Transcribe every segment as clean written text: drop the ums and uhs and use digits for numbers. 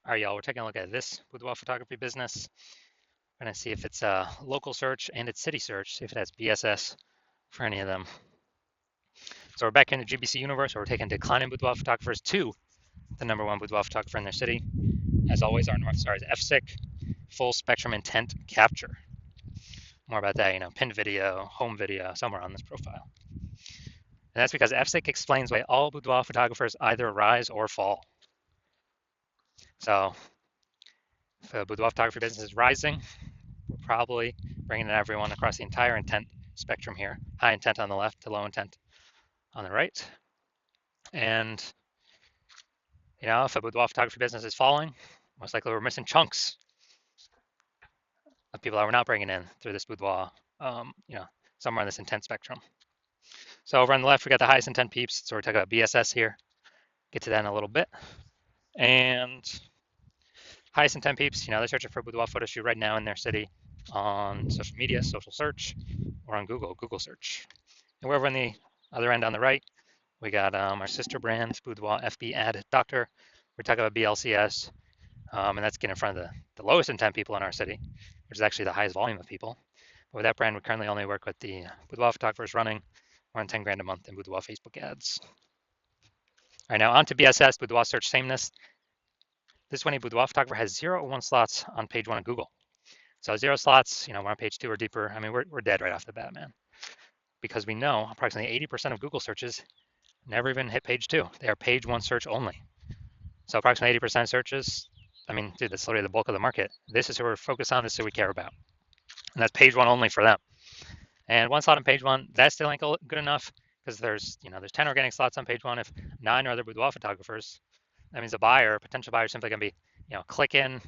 All right, y'all, we're taking a look at this boudoir photography business. We're going to see if it's a local search and it's city search, see if it has BSS for any of them. So we're back in the GBC universe where we're taking declining boudoir photographers to the #1 boudoir photographer in their city. As always, our North Star is FSIC, full spectrum intent capture. More about that, pinned video, home video, somewhere on this profile. And that's because FSIC explains why all boudoir photographers either rise or fall. So if a boudoir photography business is rising, we're probably bringing in everyone across the entire intent spectrum here. High intent on the left to low intent on the right. And, if a boudoir photography business is falling, most likely we're missing chunks of people that we're not bringing in through this boudoir, somewhere on this intent spectrum. So over on the left, we got the highest intent peeps. So we're talking about BSS here. Get to that in a little bit. And highest intent peeps, they're searching for a boudoir photo shoot right now in their city on social media, social search, or on Google search. And we're over on the other end on the right, we got our sister brand, Boudoir FB Ad Doctor. We're talking about BLCS, and that's getting in front of the lowest intent people in our city, which is actually the highest volume of people. But with that brand, we currently only work with the boudoir photographers running more than 10 grand a month in boudoir Facebook ads. All right, now on to BSS, Boudoir Search Sameness. This is when a boudoir photographer has 0 or 1 slots on page 1 of Google. So 0 slots, we're on page 2 or deeper. I mean, we're dead right off the bat, man. Because we know approximately 80% of Google searches never even hit page 2. They are page 1 search only. So approximately 80% of searches, dude, that's literally the bulk of the market. This is who we're focused on. This is who we care about. And that's page 1 only for them. And 1 slot on page 1, that still ain't good enough because there's 10 organic slots on page 1. If 9 are other boudoir photographers, that means a buyer, potential buyer, is simply going to be, click and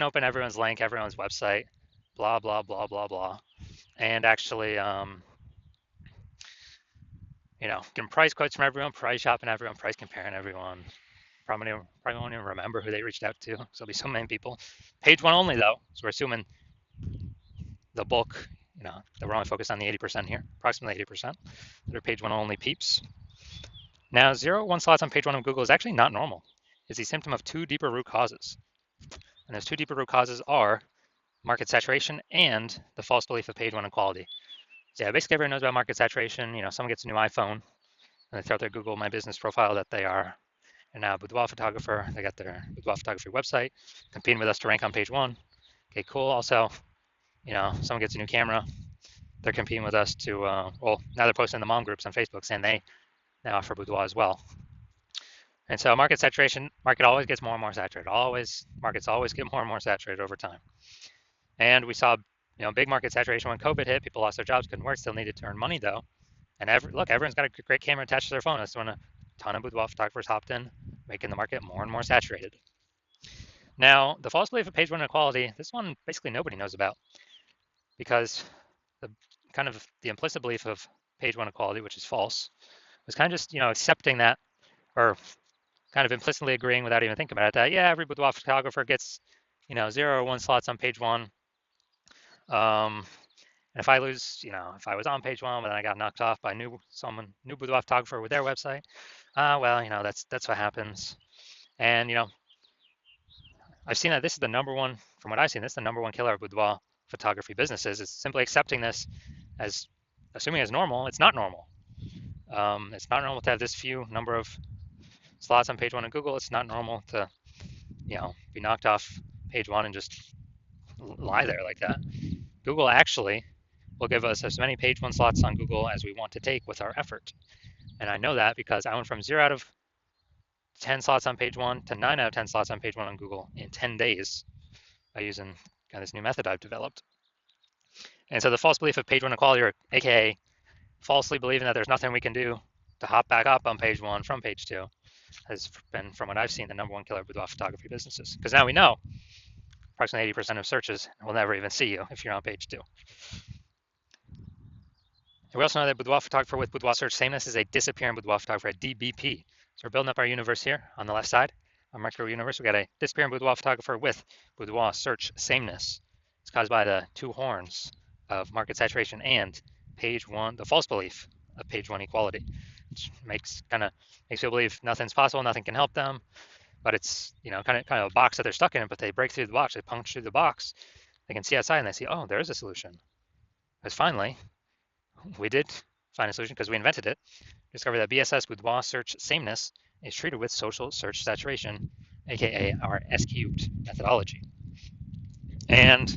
open everyone's link, everyone's website, blah, blah, blah, blah, blah. And actually, getting price quotes from everyone, price shopping everyone, price comparing everyone. Probably won't even remember who they reached out to. So there'll be so many people. Page 1 only, though. So we're assuming the bulk, that we're only focused on the 80% here, approximately 80%. That are page 1 only peeps. Now, 0 1 slots on page 1 of Google is actually not normal. It's a symptom of 2 deeper root causes. And those 2 deeper root causes are market saturation and the false belief of page 1 equality. So yeah, basically everyone knows about market saturation. Someone gets a new iPhone and they throw out their Google My Business profile that they are now a boudoir photographer. They got their boudoir photography website, competing with us to rank on page 1. Okay, cool. Also, someone gets a new camera. They're competing with us to, now they're posting in the mom groups on Facebook saying they now offer boudoir as well. And so market saturation, market always gets more and more saturated. Markets always get more and more saturated over time. And we saw, big market saturation when COVID hit. People lost their jobs, couldn't work, still needed to earn money though. And everyone's got a great camera attached to their phone. That's when a ton of boudoir photographers hopped in, making the market more and more saturated. Now, the false belief of page 1 inequality, this one basically nobody knows about because the implicit belief of page 1 equality, which is false, was kind of just, accepting that, or kind of implicitly agreeing without even thinking about it, that, yeah, every boudoir photographer gets, 0 or 1 slots on page 1. And if I lose, if I was on page 1, but then I got knocked off by new boudoir photographer with their website, that's what happens. And, I've seen that this is the #1, from what I've seen, this is the #1 killer of boudoir photography businesses. It's simply accepting this as, assuming it's normal. It's not normal. It's not normal to have this few number of slots on page 1 of Google. It's not normal to, be knocked off page 1 and just lie there like that. Google actually will give us as many page 1 slots on Google as we want to take with our effort. And I know that because I went from 0 out of 10 slots on page 1 to 9 out of 10 slots on page 1 on Google in 10 days by using this new method I've developed. And so the false belief of page 1 equality, or aka falsely believing that there's nothing we can do to hop back up on page 1 from page 2, has been, from what I've seen, the #1 killer of boudoir photography businesses. Because now we know approximately 80% of searches will never even see you if you're on page 2. And we also know that boudoir photographer with boudoir search sameness is a disappearing boudoir photographer, a DBP. So we're building up our universe here on the left side, our micro universe. We got a disappearing boudoir photographer with boudoir search sameness. It's caused by the 2 horns of market saturation and page 1, the false belief of page 1 equality, which makes people believe nothing's possible, nothing can help them. but it's kind of a box that they're stuck in, but they break through the box, they punch through the box, they can see outside and they see, oh, there's a solution. Because finally, we did find a solution because we invented it. Discovered that BSS Boudoir search sameness is treated with social search saturation, aka our S cubed methodology. And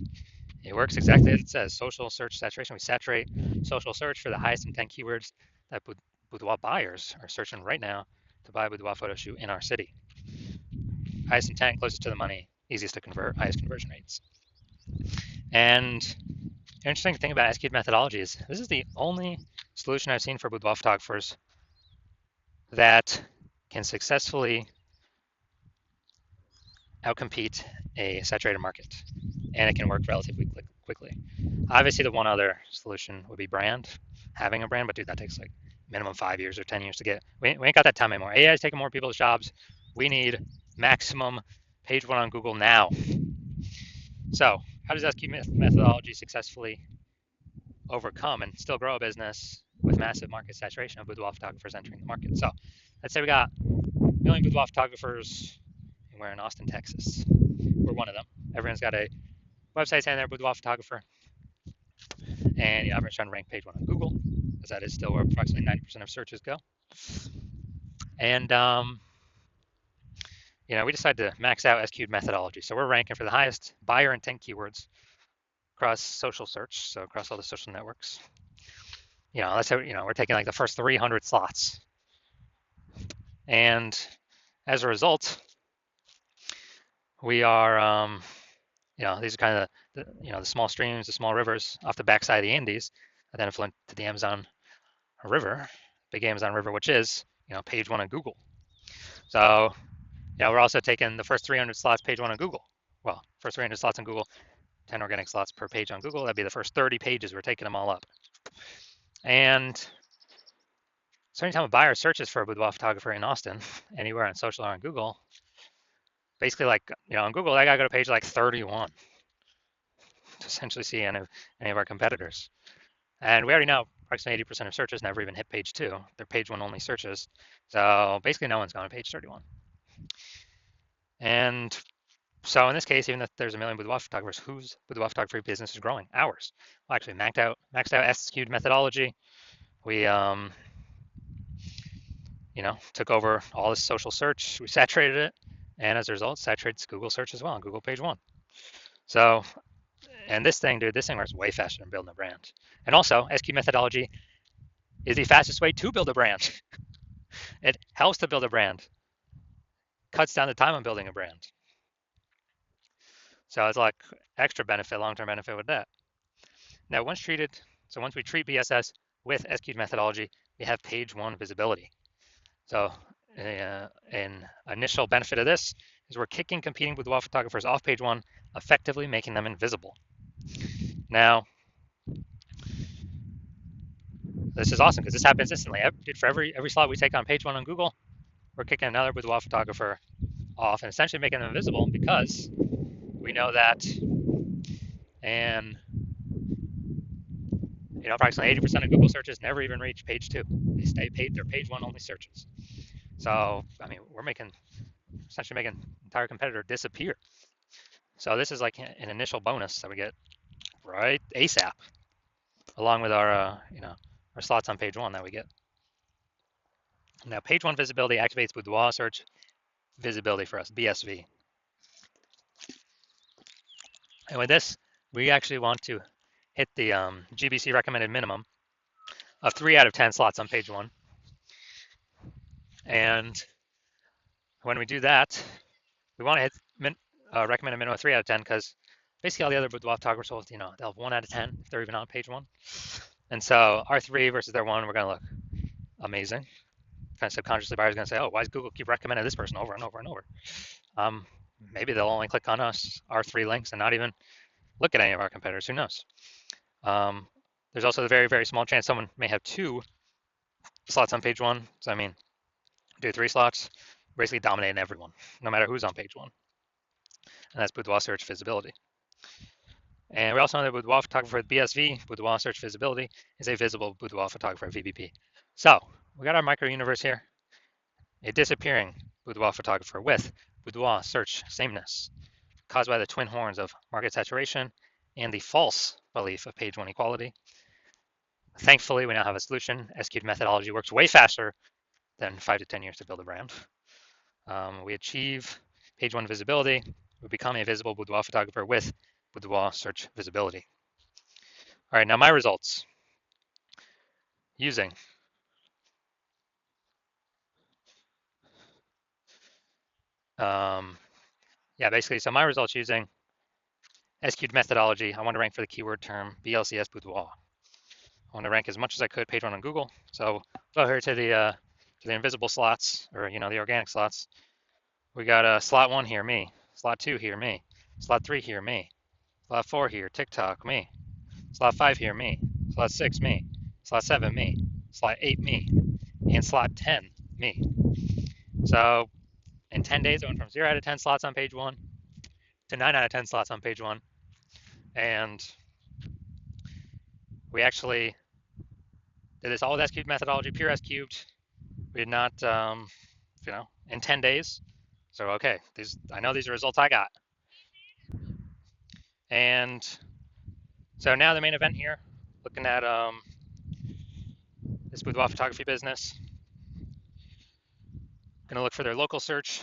it works exactly as it says, social search saturation. We saturate social search for the highest intent keywords that boudoir buyers are searching right now to buy a boudoir photo shoot in our city. Highest intent, closest to the money, easiest to convert, highest conversion rates. And the interesting thing about SQL methodology is this is the only solution I've seen for boudoir photographers that can successfully outcompete a saturated market, and it can work relatively quickly. Obviously, the one other solution would be brand, having a brand, but dude, that takes like minimum 5 years or 10 years to get. We ain't got that time anymore. AI is taking more people's jobs. We need maximum page one on Google now. So, how does SQ methodology successfully overcome and still grow a business with massive market saturation of boudoir photographers entering the market? So, let's say we got a million boudoir photographers, and we're in Austin, Texas. We're one of them. Everyone's got a website saying they're a boudoir photographer, and everyone's trying to rank page one on Google, because that is still where approximately 90% of searches go. And we decided to max out SQ'd methodology. So we're ranking for the highest buyer intent keywords across social search, so across all the social networks. Let's say we're taking like the first 300 slots, and as a result, we are these are kind of the small streams, the small rivers off the backside of the Andes that then flow to the Amazon River, big Amazon River, which is page one on Google. So we're also taking the first 300 slots page one on Google. Well, first 300 slots on Google, 10 organic slots per page on Google. That'd be the first 30 pages. We're taking them all up. And so anytime a buyer searches for a boudoir photographer in Austin, anywhere on social or on Google, basically like, on Google, I gotta go to page like 31 to essentially see any of our competitors. And we already know approximately 80% of searches never even hit page two. They're page one only searches. So basically no one's gone to page 31. And so in this case, even if there's a million boudoir photographers, whose boudoir photography business is growing? Ours. Well, actually maxed out SQ'd methodology. We took over all this social search. We saturated it, and as a result, saturated Google search as well on Google page one. So, and this thing works way faster than building a brand. And also, SQ methodology is the fastest way to build a brand. It helps to build a brand, cuts down the time on building a brand. So it's like extra benefit, long-term benefit with that. Now, once we treat BSS with SQ methodology, we have page one visibility. So an initial benefit of this is we're kicking competing boudoir photographers off page one, effectively making them invisible. Now, this is awesome because this happens instantly. For every slot we take on page one on Google, we're kicking another boudoir photographer off and essentially making them invisible because we know that, and approximately 80% of Google searches never even reach page two. They stay they're page one only searches. So, we're essentially making an entire competitor disappear. So this is like an initial bonus that we get right ASAP, along with our slots on page one that we get. Now, page one visibility activates boudoir search visibility for us, BSV. And with this, we actually want to hit the GBC recommended minimum of 3 out of 10 slots on page one. And when we do that, we want to hit recommended minimum of 3 out of 10 because basically all the other boudoir photographers will, they'll have 1 out of 10 if they're even on page one. And so our 3 versus their 1, we're going to look amazing. Kind of subconsciously, buyers are going to say, oh, why does Google keep recommending this person over and over and over? Maybe they'll only click on our 3 links and not even look at any of our competitors. Who knows? There's also the very, very small chance someone may have 2 slots on page one. So, do 3 slots, basically dominating everyone, no matter who's on page one. And that's boudoir search visibility. And we also know that boudoir photographer with BSV, boudoir search visibility, is a visible boudoir photographer VBP. So we got our micro universe here, a disappearing boudoir photographer with boudoir search sameness caused by the twin horns of market saturation and the false belief of page one equality. Thankfully, we now have a solution. SQ'd methodology works way faster than 5 to 10 years to build a brand. We achieve page one visibility. We become a visible boudoir photographer with boudoir search visibility. All right, now my results using basically, so my results using SQ'd methodology. I want to rank for the keyword term BLCS boudoir. I want to rank as much as I could page one on Google. So go here to the invisible slots, or the organic slots. We got slot 1 here, me. Slot 2 here, me. Slot 3 here, me. Slot 4 here, TikTok, me. Slot 5 here, me. Slot 6, me. Slot 7, me. Slot 8, me. And slot 10, me. So in 10 days, I went from 0 out of 10 slots on page 1 to 9 out of 10 slots on page 1. And we actually did this all with S-cubed methodology, pure S-cubed. We did not, in 10 days. So, okay, I know these are results I got. And so now the main event here, looking at this boudoir photography business. Going to look for their local search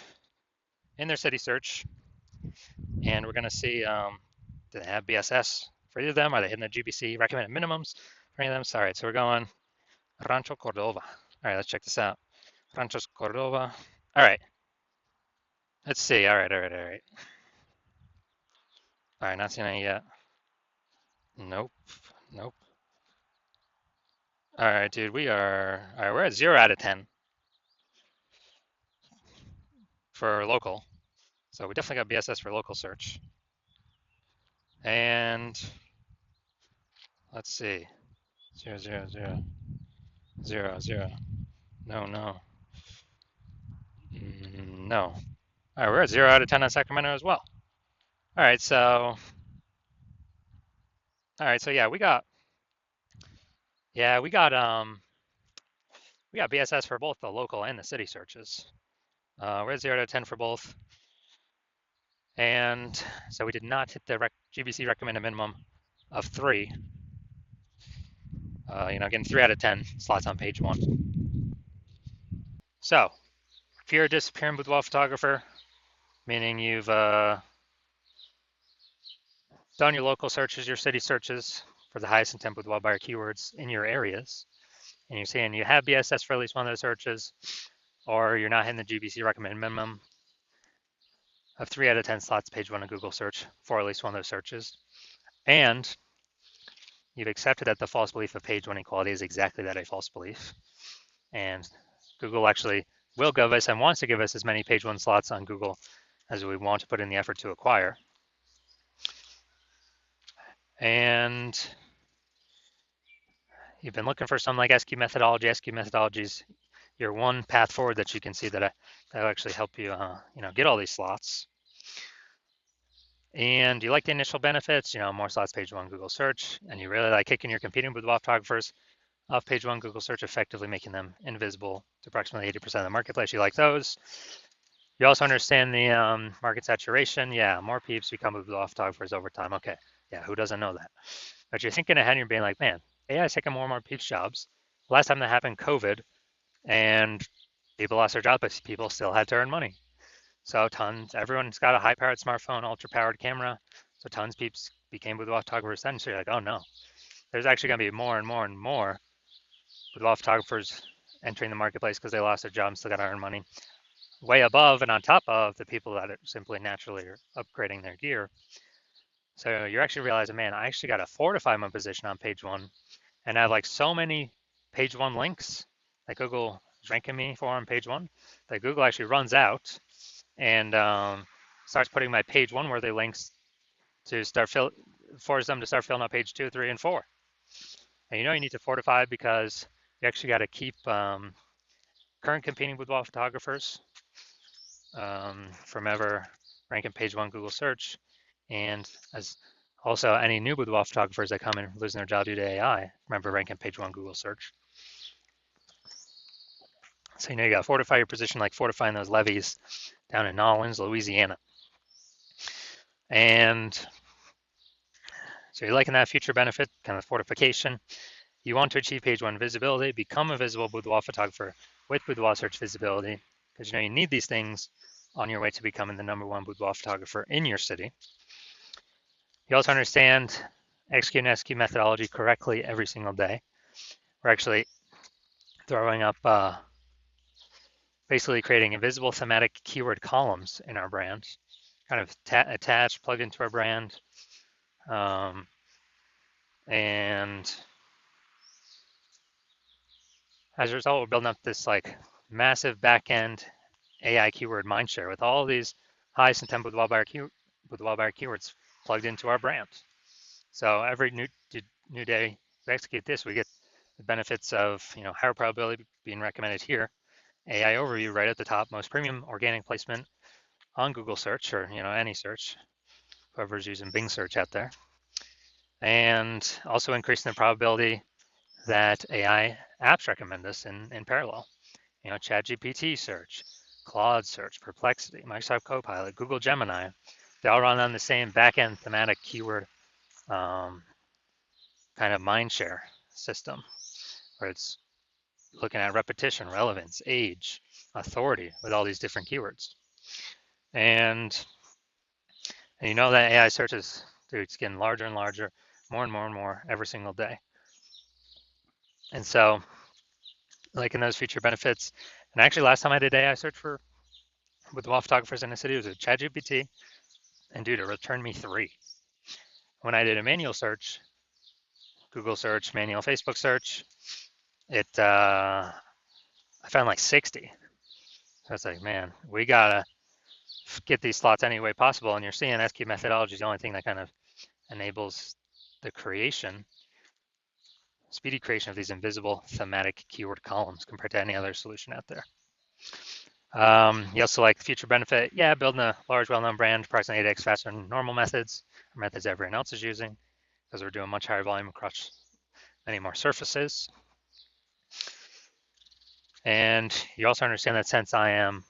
in their city search. And we're going to see, do they have BSS for either of them? Are they hitting the GBC recommended minimums for any of them? So, all right, so we're going Rancho Cordova. All right, let's check this out. Rancho Cordova. All right. Let's see. All right. All right, not seeing any yet. Nope. All right, dude, all right, we're at 0 out of 10 for local. So we definitely got BSS for local search. And let's see. 0, 0, 0. 0, 0. No. No. All right, we're at 0 out of 10 on Sacramento as well. All right, so yeah, we got BSS for both the local and the city searches. We're at 0 out of 10 for both. And so we did not hit the GBC recommended minimum of 3. Getting 3 out of 10 slots on page 1. So if you're a disappearing boudoir photographer, meaning you've done your local searches, your city searches for the highest intent boudoir buyer keywords in your areas, and you're saying you have BSS for at least one of those searches, or you're not hitting the GBC recommended minimum of 3 out of 10 slots page 1 of Google search for at least one of those searches, and you've accepted that the false belief of page 1 equality is exactly that, a false belief, and Google actually will give us and wants to give us as many page 1 slots on Google as we want to put in the effort to acquire. And you've been looking for something like SQ methodology. SQ methodologies, your one path forward that you can see that'll actually help you, get all these slots. And you like the initial benefits, more slots page 1 Google search, and you really like kicking your competing boudoir photographers off page 1 Google search, effectively making them invisible to approximately 80% of the marketplace. You like those. You also understand the market saturation. Yeah, more peeps become boudoir photographers over time. Okay, yeah, who doesn't know that? But you're thinking ahead and you're being like, man, AI is taking more and more peeps jobs. Last time that happened, COVID, and people lost their jobs, but people still had to earn money. So everyone's got a high-powered smartphone, ultra-powered camera. So tons of peeps became boudoir photographers then. So you're like, oh no, there's actually going to be more and more and more boudoir photographers entering the marketplace because they lost their job and still got to earn money. Way above and on top of the people that are simply naturally are upgrading their gear. So you're actually realizing, man, I actually got to fortify my position on page 1, and I have like so many page 1 links that Google is ranking me for on page 1 that Google actually runs out and starts putting my page 1 worthy links to force them to start filling out page 2, 3, and 4. And you need to fortify because you actually got to keep current competing boudoir photographers from ever ranking page 1 Google search, and as also any new boudoir photographers that come in losing their job due to AI, remember ranking page 1 Google search. So you got to fortify your position, like fortifying those levees down in Nolens, Louisiana. And so you're liking that future benefit, kind of fortification. You want to achieve page one visibility, become a visible boudoir photographer with boudoir search visibility, because you need these things on your way to becoming the #1 boudoir photographer in your city. You also understand execute and execute methodology correctly every single day. We're actually throwing up basically creating invisible thematic keyword columns in our brand, kind of attached, plugged into our brand. And as a result, we're building up this like massive backend AI keyword mindshare with all these high intent boudoir buyer keywords plugged into our brand. So every new day we execute this, we get the benefits of higher probability being recommended here, AI overview right at the top, most premium organic placement on Google search or any search, whoever's using Bing search out there, and also increasing the probability that AI apps recommend us in parallel. ChatGPT search, Claude search, Perplexity, Microsoft Copilot, Google Gemini, they all run on the same backend thematic keyword kind of mindshare system, where it's looking at repetition, relevance, age, authority with all these different keywords. And you know that AI search is, dude, it's getting larger and larger, more and more and more every single day. And so, like in those feature benefits, and actually last time I did AI search with wall photographers in the city, it was with ChatGPT, and dude, it returned me 3. When I did a manual search, Google search, manual Facebook search, I found like 60. So it's like, man, we gotta get these slots any way possible. And you're seeing SQ methodology is the only thing that kind of enables the speedy creation of these invisible thematic keyword columns compared to any other solution out there. You also like the future benefit, building a large, well-known brand, approximately 8x faster than normal methods, or methods everyone else is using, because we're doing much higher volume across many more surfaces. And you also understand that since my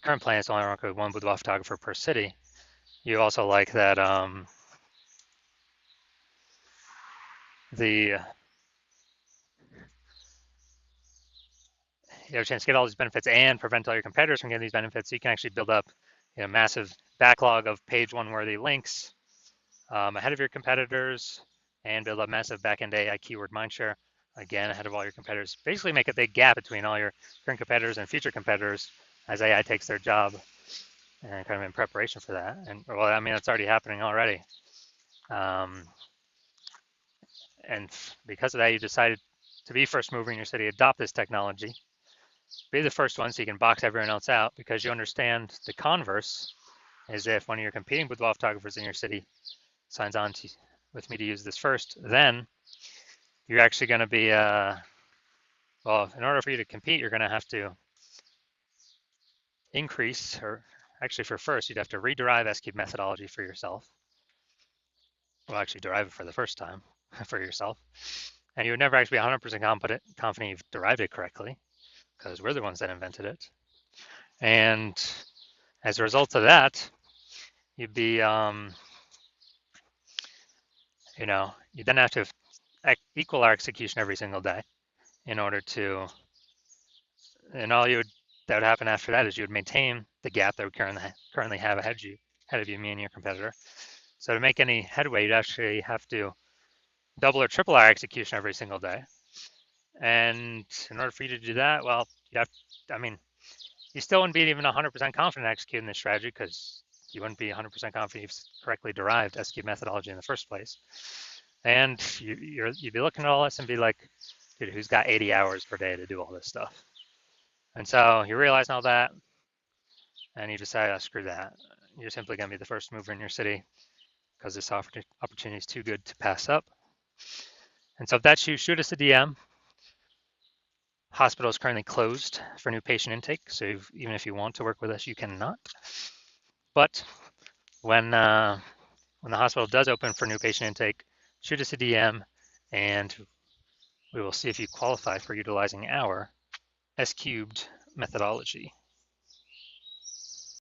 current plan is to only work with one boudoir photographer per city, you also like that you have a chance to get all these benefits and prevent all your competitors from getting these benefits. So you can actually build up a massive backlog of page one worthy links ahead of your competitors and build up massive backend AI keyword mindshare, again, ahead of all your competitors. Basically make a big gap between all your current competitors and future competitors as AI takes their job, and kind of in preparation for that. And well, I mean, it's already happening already. And because of that, you decided to be first mover in your city, adopt this technology, be the first one so you can box everyone else out, because you understand the converse is if one of your competing boudoir photographers in your city signs on with me to use this first, then you're actually going to be, well, in order for you to compete, you're going to have to increase, or actually for first, you'd have to rederive SQ methodology for yourself. Well, actually derive it for the first time for yourself. And you would never actually be 100% confident you've derived it correctly, because we're the ones that invented it. And as a result of that, you'd be, you then have to equal our execution every single day in order to, and that would happen after that is you would maintain the gap that we currently have ahead of you, me and your competitor. So to make any headway, you'd actually have to double or triple our execution every single day. And in order for you to do that, well, you still wouldn't be even 100% confident executing this strategy, because you wouldn't be 100% confident you've correctly derived SQ methodology in the first place. And you'd be looking at all this and be like, dude, who's got 80 hours per day to do all this stuff? And so you realize all that, and you decide, oh, screw that. You're simply going to be the first mover in your city, because this opportunity is too good to pass up. And so if that's you, shoot us a DM. Hospital is currently closed for new patient intake, so even if you want to work with us, you cannot. But when the hospital does open for new patient intake, shoot us a DM, and we will see if you qualify for utilizing our S cubed methodology.